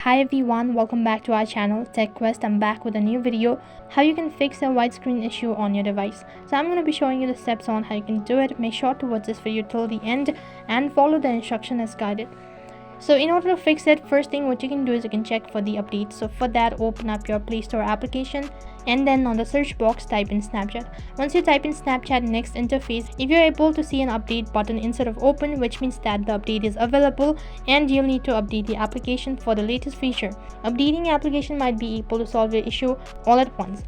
Hi everyone, welcome back to our channel Tech Quest. I'm back with a new video how you can fix a widescreen issue on your device. So I'm going to be showing you the steps on how you can do it. Make sure to watch this video till the end and follow the instruction as guided. So in order to fix it, first thing what you can do is you can check for the updates. So for that, open up your Play Store application and then on the search box type in Snapchat. Once you type in Snapchat next interface, if you're able to see an update button instead of open, which means that the update is available and you'll need to update the application for the latest feature. Updating your application might be able to solve your issue all at once.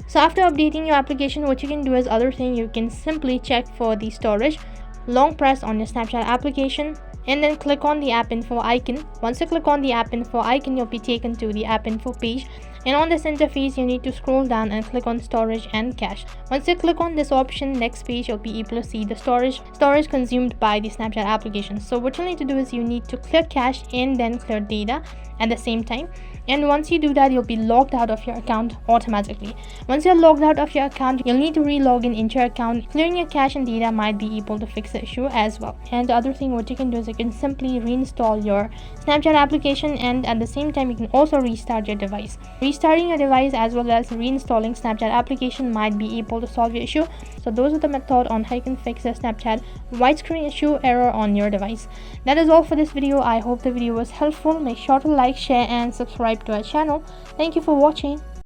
So after updating your application, what you can do is other thing, you can simply check for the storage. Long press on your Snapchat application and then click on the app info icon. Once you click on the app info icon, you'll be taken to the app info page, and on this interface you need to scroll down and click on storage and cache. Once you click on this option, next page you'll be able to see the storage consumed by the Snapchat application. So what you'll need to do is you need to clear cache and then clear data at the same time, and once you do that, you'll be logged out of your account automatically. Once you're logged out of your account, you'll need to re-log into your account. Clearing your cache and data might be able to fix the issue as well. And the other thing what you can do is you can simply reinstall your Snapchat application, and at the same time you can also restart your device. Restarting your device as well as reinstalling Snapchat application might be able to solve your issue. So those are the method on how you can fix a Snapchat widescreen issue error on your device. That is all for this video. I hope the video was helpful. Make sure to like, share and subscribe to our channel. Thank you for watching.